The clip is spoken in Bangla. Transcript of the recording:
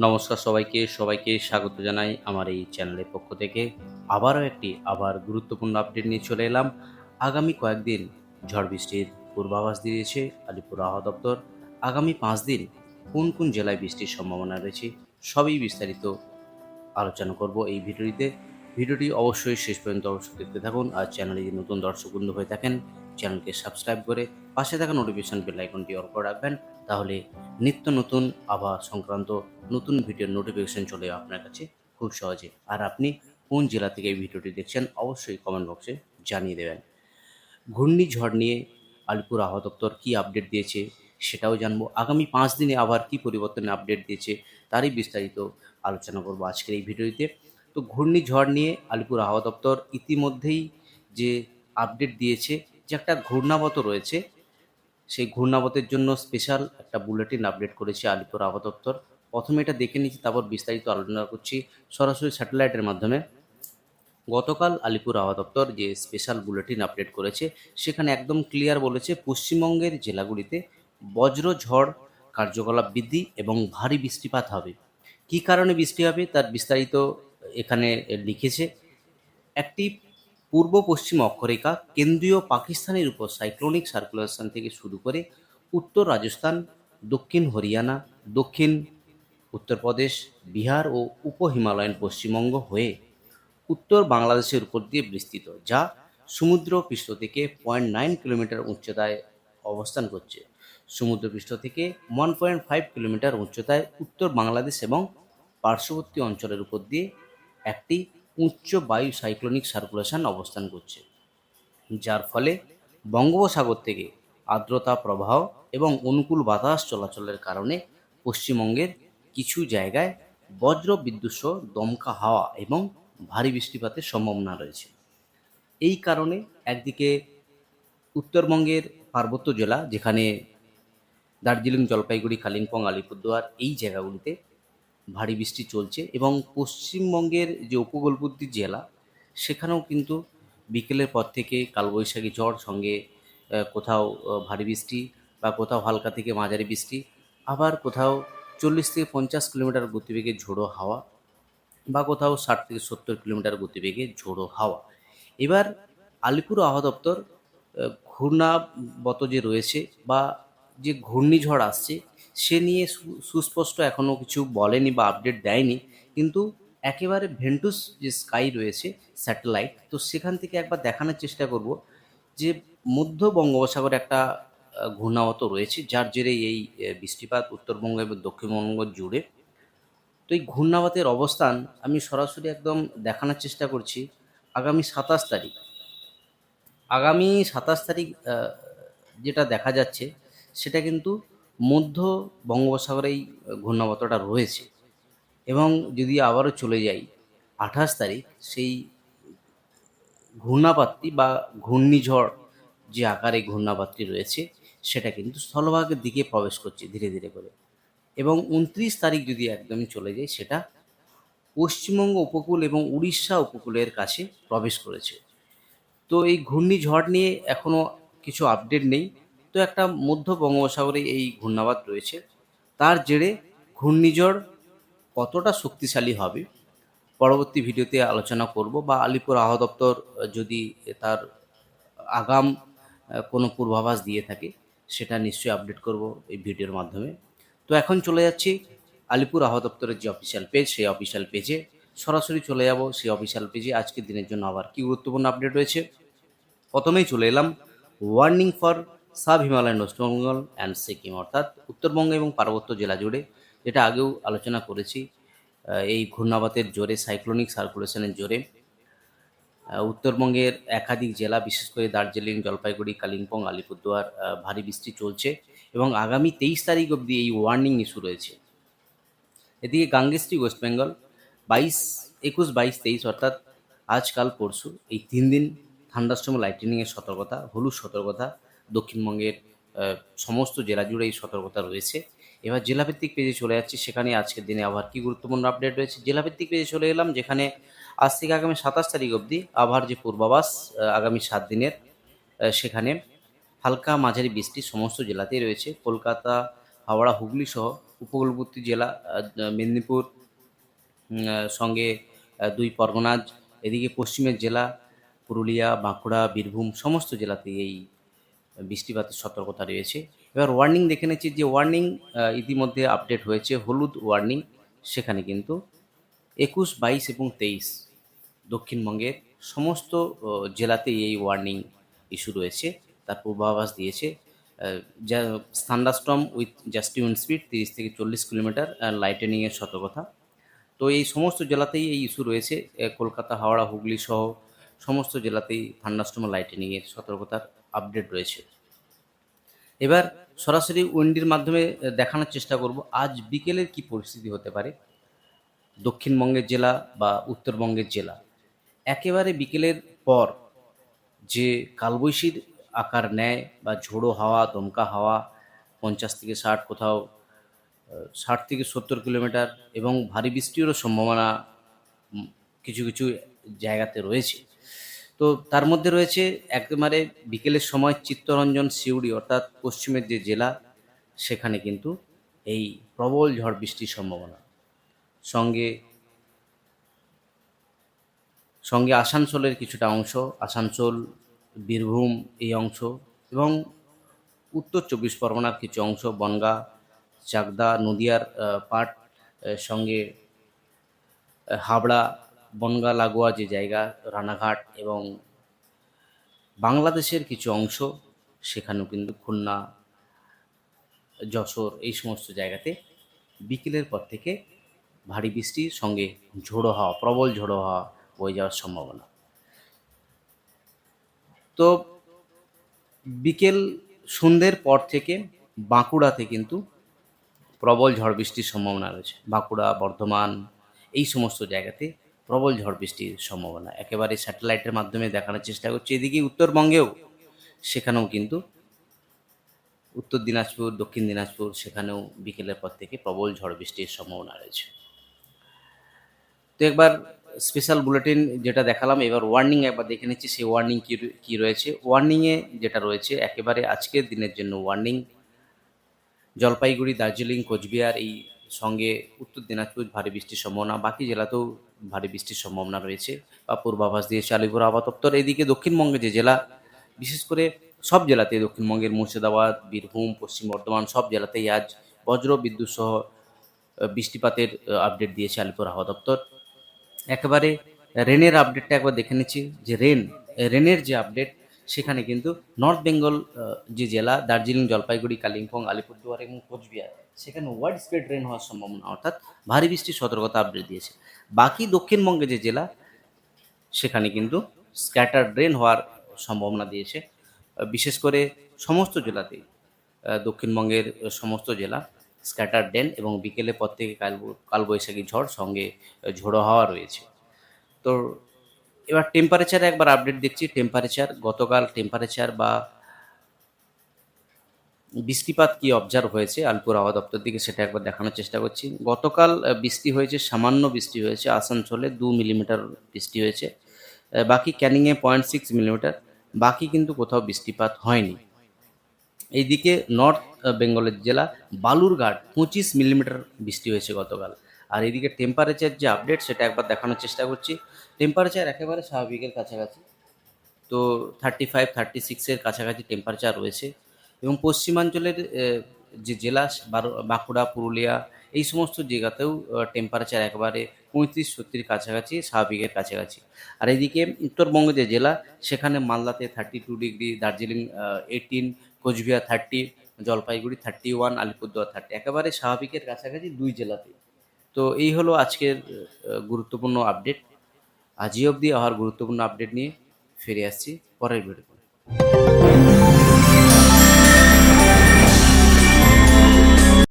নমস্কার সবাইকে স্বাগত জানাই আমার এই চ্যানেলের পক্ষ থেকে। আবারও একটি গুরুত্বপূর্ণ আপডেট নিয়ে চলে এলাম। আগামী কয়েকদিন ঝড় বৃষ্টির পূর্বাভাস দিয়েছে আলিপুর আবহাওয়া দপ্তর। আগামী 5 দিন কোন কোন জেলায় বৃষ্টির সম্ভাবনা রয়েছে সবই বিস্তারিত আলোচনা করব এই ভিডিওটিতে। ভিডিওটি অবশ্যই শেষ পর্যন্ত দেখতে থাকুন। আর চ্যানেলে যদি নতুন দর্শক বন্ধু হয়ে থাকেন, চ্যানেলকে সাবস্ক্রাইব করে পাশে থাকা নোটিফিকেশন বেল আইকনটি অন করে রাখবেন। তাহলে নিত্য নতুন আবহাওয়া সংক্রান্ত নতুন ভিডিওর নোটিফিকেশন চলে যাবে আপনার কাছে খুব সহজে। আর আপনি কোন জেলা থেকে এই ভিডিওটি দেখছেন অবশ্যই কমেন্ট বক্সে জানিয়ে দেবেন। ঘূর্ণিঝড় নিয়ে আলিপুর আবহাওয়া দপ্তর কী আপডেট দিয়েছে সেটাও জানবো। আগামী 5 দিনে আবার কী পরিবর্তনের আপডেট দিয়েছে তারই বিস্তারিত আলোচনা করব আজকের এই ভিডিওতে। তো ঘূর্ণিঝড় নিয়ে আলিপুর আবহাওয়া দপ্তর ইতিমধ্যেই যে আপডেট দিয়েছে যে একটা ঘূর্ণাবত রয়েছে, সেই ঘূর্ণাবতের জন্য স্পেশাল একটা বুলেটিন আপডেট করেছে আলিপুর আবহাওয়া দপ্তর। প্রথমে এটা দেখে নিচ্ছি, তারপর বিস্তারিত আলোচনা করছি সরাসরি স্যাটেলাইটের মাধ্যমে। গতকাল আলিপুর আবহাওয়া দপ্তর যে স্পেশাল বুলেটিন আপডেট করেছে সেখানে একদম ক্লিয়ার বলেছে পশ্চিমবঙ্গের জেলাগুলিতে বজ্রঝড় কার্যকলাপ বৃদ্ধি এবং ভারী বৃষ্টিপাত হবে। কী কারণে বৃষ্টি হবে তার বিস্তারিত এখানে লিখেছে। একটি পূর্ব পশ্চিম অক্ষরেখা কেন্দ্রীয় পাকিস্তানের উপর সাইক্লোনিক সার্কুলেশন থেকে শুরু করে উত্তর রাজস্থান, দক্ষিণ হরিয়ানা, দক্ষিণ উত্তরপ্রদেশ, বিহার ও উপ হিমালয়ান পশ্চিমবঙ্গ হয়ে উত্তর বাংলাদেশের উপর দিয়ে বিস্তৃত, যা সমুদ্রপৃষ্ঠ থেকে 0.9 কিলোমিটার উচ্চতায় অবস্থান করছে। সমুদ্রপৃষ্ঠ থেকে 1.5 কিলোমিটার উচ্চতায় উত্তর বাংলাদেশ এবং পার্শ্ববর্তী অঞ্চলের উপর দিয়ে একটি উচ্চ বায়ু সাইক্লোনিক সার্কুলেশন অবস্থান করছে, যার ফলে বঙ্গোপসাগর থেকে আর্দ্রতা প্রবাহ এবং অনুকূল বাতাস চলাচলের কারণে পশ্চিমবঙ্গের কিছু জায়গায় বজ্র বিদ্যুৎ সহ দমকা হাওয়া এবং ভারী বৃষ্টিপাতের সম্ভাবনা রয়েছে। এই কারণে একদিকে উত্তরবঙ্গের পার্বত্য জেলা, যেখানে দার্জিলিং, জলপাইগুড়ি, কালিম্পং, আলিপুরদুয়ার এই জায়গাগুলিতে ভারী বৃষ্টি চলছে, এবং পশ্চিমবঙ্গের যে উপকূলবর্তী জেলা সেখানেও কিন্তু বিকেলের পর থেকে কালবৈশাখী ঝড় সঙ্গে কোথাও ভারী বৃষ্টি বা কোথাও হালকা থেকে মাঝারি বৃষ্টি, আবার কোথাও 40 থেকে 50 কিলোমিটার গতিবেগে ঝোড়ো হাওয়া বা কোথাও 60 থেকে 70 কিলোমিটার গতিবেগে ঝোড়ো হাওয়া। এবার আলিপুর আবহাওয়া দপ্তর ঘূর্ণাবত যে রয়েছে বা যে ঘূর্ণিঝড় আসছে সে নিয়ে সুস্পষ্ট এখনও কিছু বলেনি বা আপডেট দেয়নি, কিন্তু একেবারে ভেন্টুস যে স্কাই রয়েছে স্যাটেলাইট, তো সেখান থেকে একবার দেখানোর চেষ্টা করব যে মধ্য বঙ্গোপসাগরে একটা ঘূর্ণাবত রয়েছে, যার জেরে এই বৃষ্টিপাত উত্তরবঙ্গ এবং দক্ষিণবঙ্গ জুড়ে। তো এই ঘূর্ণাবাতের অবস্থান আমি সরাসরি একদম দেখানোর চেষ্টা করছি। আগামী 27 তারিখ, যেটা দেখা যাচ্ছে সেটা কিন্তু মধ্য বঙ্গোপসাগরেই ঘূর্ণাবতটা রয়েছে। এবং যদি আবারও চলে যাই 28 তারিখ, সেই ঘূর্ণাবাতটি বা ঘূর্ণিঝড় যে আকারে ঘূর্ণাবাতটি রয়েছে সেটা কিন্তু স্থলভাগের দিকে প্রবেশ করছে ধীরে ধীরে করে। এবং 29 তারিখ যদি একদমই চলে যায়, সেটা পশ্চিমবঙ্গ উপকূল এবং উড়িষ্যা উপকূলের কাছে প্রবেশ করেছে। তো এই ঘূর্ণিঝড় নিয়ে এখনও কিছু আপডেট নেই। তো একটা মধ্য বঙ্গোপসাগরে এই ঘূর্ণাবাত রয়েছে, তার জেরে ঘূর্ণিঝড় কতটা শক্তিশালী হবে পরবর্তী ভিডিওতে আলোচনা করব, বা আলিপুর আবহাওয়া দপ্তর যদি তার আগাম কোনো পূর্বাভাস দিয়ে থাকে সেটা নিশ্চয়ই আপডেট করব এই ভিডিওর মাধ্যমে। তো এখন চলে যাচ্ছি আলিপুর আবহাওয়া দপ্তরের যে অফিসিয়াল পেজ, সেই অফিসিয়াল পেজে সরাসরি চলে যাব। সেই অফিসিয়াল পেজে আজকের দিনের জন্য আবার কী গুরুত্বপূর্ণ আপডেট রয়েছে। প্রথমেই চলে এলাম warning for sub Himalayan West Bengal and Sikkim, অর্থাৎ উত্তরবঙ্গ এবং পার্বত্য জেলা জুড়ে, যেটা আগেও আলোচনা করেছি। এই ঘূর্ণাবাতের জোরে, সাইক্লোনিক সার্কুলেশনের জোরে উত্তরবঙ্গের একাধিক জেলা, বিশেষ করে দার্জিলিং, জলপাইগুড়ি, কালিম্পং, আলিপুরদুয়ার ভারী বৃষ্টি চলছে, এবং আগামী 23 তারিখ অবধি এই ওয়ার্নিং ইস্যু রয়েছে। এদিকে গাঙ্গেস্ট্রি ওয়েস্ট বেঙ্গল 22, 21, 22, 23 অর্থাৎ আজ কাল পরশু এই 3 দিন থান্ডারস্টর্ম লাইটেনিংয়ের সতর্কতা, হলুদ সতর্কতা দক্ষিণবঙ্গের সমস্ত জেলা জুড়ে এই সতর্কতা রয়েছে। এবার জেলাভিত্তিক পেজে চলে যাচ্ছি, সেখানে আজকের দিনে আবার কী গুরুত্বপূর্ণ আপডেট রয়েছে। জেলাভিত্তিক পেজে চলে এলাম, যেখানে আজ থেকে আগামী 27 তারিখ অবধি আবহাওয়ার যে পূর্বাভাস আগামী 7 দিনের, সেখানে হালকা মাঝারি বৃষ্টি সমস্ত জেলাতেই রয়েছে। কলকাতা, হাওড়া, হুগলি সহ উপকূলবর্তী জেলা মেদিনীপুর, সঙ্গে ২ পরগনাজ, এদিকে পশ্চিমের জেলা পুরুলিয়া, বাঁকুড়া, বীরভূম সমস্ত জেলাতেই এই বৃষ্টিপাতের সতর্কতা রয়েছে। এবার ওয়ার্নিং দেখে নিচ্ছি, যে ওয়ার্নিং ইতিমধ্যে আপডেট হয়েছে, হলুদ ওয়ার্নিং সেখানে কিন্তু ২১, ২২ এবং ২৩ দক্ষিণবঙ্গের সমস্ত জেলাতেই এই ওয়ার্নিং ইস্যু রয়েছে, তার পূর্বাভাস দিয়েছে। যা thunderstorm with just wind speed ৩০ থেকে ৪০ কিলোমিটার, লাইটেনিংয়ের সতর্কতা। তো এই সমস্ত জেলাতেই এই ইস্যু রয়েছে। কলকাতা, হাওড়া, হুগলি সহ সমস্ত জেলাতেই থান্ডারস্টর্ম লাইটেনিংয়ের সতর্কতার আপডেট রয়েছে। এবার সরাসরি উইন্ডির মাধ্যমে দেখানোর চেষ্টা করব আজ বিকেলের কি পরিস্থিতি হতে পারে দক্ষিণবঙ্গের জেলা বা উত্তরবঙ্গের জেলা। একেবারে বিকেলের পর যে কালবৈশীর আকার নেয় বা ঝোড়ো হাওয়া, দমকা হাওয়া ৫০ থেকে ৬০, কোথাও ৬০ থেকে ৭০ কিলোমিটার, এবং ভারী বৃষ্টিরও সম্ভাবনা কিছু কিছু জায়গাতে রয়েছে। তো তার মধ্যে রয়েছে একেবারে বিকেলের সময় চিত্তরঞ্জন, সিউড়ি অর্থাৎ পশ্চিমের যে জেলা, সেখানে কিন্তু এই প্রবল ঝড় বৃষ্টির সম্ভাবনা। সঙ্গে সঙ্গে আসানসোলের কিছুটা অংশ, আসানসোল, বীরভূম এই অংশ, এবং উত্তর ২৪ পরগনার কিছু অংশ, বনগাঁ, চাকদা, নদিয়ার পার্ট, সঙ্গে হাবড়া, বনগাঁ লাগোয়া যে জায়গা, রানাঘাট, এবং বাংলাদেশের কিছু অংশ সেখানেও কিন্তু খুলনা, যশোর এই সমস্ত জায়গাতে বিকেলের পর থেকে ভারী বৃষ্টির সঙ্গে ঝোড়ো হাওয়া, প্রবল ঝোড়ো হাওয়া বয়ে যাওয়ার সম্ভাবনা। তো বিকেল সন্ধ্যের পর থেকে বাঁকুড়াতে কিন্তু প্রবল ঝড় বৃষ্টির সম্ভাবনা রয়েছে। বাঁকুড়া, বর্ধমান এই সমস্ত জায়গাতে প্রবল ঝড় বৃষ্টির সম্ভাবনা। একেবারে স্যাটেলাইটের মাধ্যমে দেখানোর চেষ্টা করছি। এদিকে উত্তরবঙ্গেও, সেখানেও কিন্তু উত্তর দিনাজপুর, দক্ষিণ দিনাজপুর সেখানেও বিকেলের পর থেকে প্রবল ঝড় বৃষ্টির সম্ভাবনা রয়েছে। তো একবার স্পেশাল বুলেটিন যেটা দেখালাম, এবার ওয়ার্নিং একবার দেখে নিচ্ছি সেই ওয়ার্নিং কী রয়েছে। ওয়ার্নিংয়ে যেটা রয়েছে একেবারে আজকের দিনের জন্য ওয়ার্নিং, জলপাইগুড়ি, দার্জিলিং, কোচবিহার এই সঙ্গে উত্তর দিনাজপুর ভারী বৃষ্টির সম্ভাবনা, বাকি জেলাতেও ভারী বৃষ্টির সম্ভাবনা রয়েছে বা পূর্বাভাস দিয়েছে আলিপুর আবহাওয়া দপ্তর। এদিকে দক্ষিণবঙ্গে যে জেলা, বিশেষ করে সব জেলাতে, দক্ষিণবঙ্গের মুর্শিদাবাদ, বীরভূম, পশ্চিম বর্ধমান সব জেলাতেই আজ বজ্র বিদ্যুৎ সহ বৃষ্টিপাতের আপডেট দিয়েছে আলিপুর আবহাওয়া দপ্তর। একেবারে রেনের আপডেটটা একবার দেখে নিচ্ছি, যে রেনের যে আপডেট, সেখানে কিন্তু নর্থ বেঙ্গল যে জেলা, দার্জিলিং, জলপাইগুড়ি, কালিম্পং, আলিপুরদুয়ার এবং কোচবিহার, সেখানে ওয়াইড স্প্রেড রেন হওয়ার সম্ভাবনা, অর্থাৎ ভারী বৃষ্টির সতর্কতা আপডেট দিয়েছে। বাকি দক্ষিণবঙ্গে যে জেলা, সেখানে কিন্তু স্ক্যাটার্ড রেন হওয়ার সম্ভাবনা দিয়েছে। বিশেষ করে সমস্ত জেলাতেই, দক্ষিণবঙ্গের সমস্ত জেলা স্ক্যাটার্ড রেন, এবং বিকেলের পর থেকে কালবৈশাখী ঝড় সঙ্গে ঝোড়ো হাওয়া রয়েছে। তো এবার টেম্পারেচারে একবার আপডেট দেখছি। টেম্পারেচার, গতকাল টেম্পারেচার বা বৃষ্টিপাত কি অবজার্ভ হয়েছে আলিপুর আবহাওয়া দপ্তর দিকে, সেটা একবার দেখানোর চেষ্টা করছি। গতকাল বৃষ্টি হয়েছে, সামান্য বৃষ্টি হয়েছে। আসানসোলে ২ মিলিমিটার বৃষ্টি হয়েছে, বাকি ক্যানিংয়ে ০.৬ মিলিমিটার, বাকি কিন্তু কোথাও বৃষ্টিপাত হয়নি। এইদিকে নর্থ বেঙ্গলের জেলা বালুরঘাট ২৫ মিলিমিটার বৃষ্টি হয়েছে গতকাল। আর এইদিকে টেম্পারেচার যে আপডেট, সেটা একবার দেখানোর চেষ্টা করছি। টেম্পারেচার একেবারে স্বাভাবিকের কাছাকাছি, তো ৩৫, ৩৬-এর কাছাকাছি টেম্পারেচার রয়েছে। এবং পশ্চিমাঞ্চলের যে জেলা, বাঁকুড়া, পুরুলিয়া এই সমস্ত জায়গাতেও টেম্পারেচার একেবারে ৩৫-৩৬ কাছাকাছি, স্বাভাবিকের কাছাকাছি। আর এদিকে উত্তরবঙ্গ যে জেলা, সেখানে মালদাতে ৩২ ডিগ্রি, দার্জিলিং ১৮, কোচবিহার ৩০, জলপাইগুড়ি ৩১, আলিপুরদুয়ার ৩০, একেবারে স্বাভাবিকের কাছাকাছি ২ জেলাতেই। তো এই হলো আজকের গুরুত্বপূর্ণ আপডেট। আজই অবধি আবার গুরুত্বপূর্ণ আপডেট নিয়ে ফিরে আসছি পরের ভিডিওতে।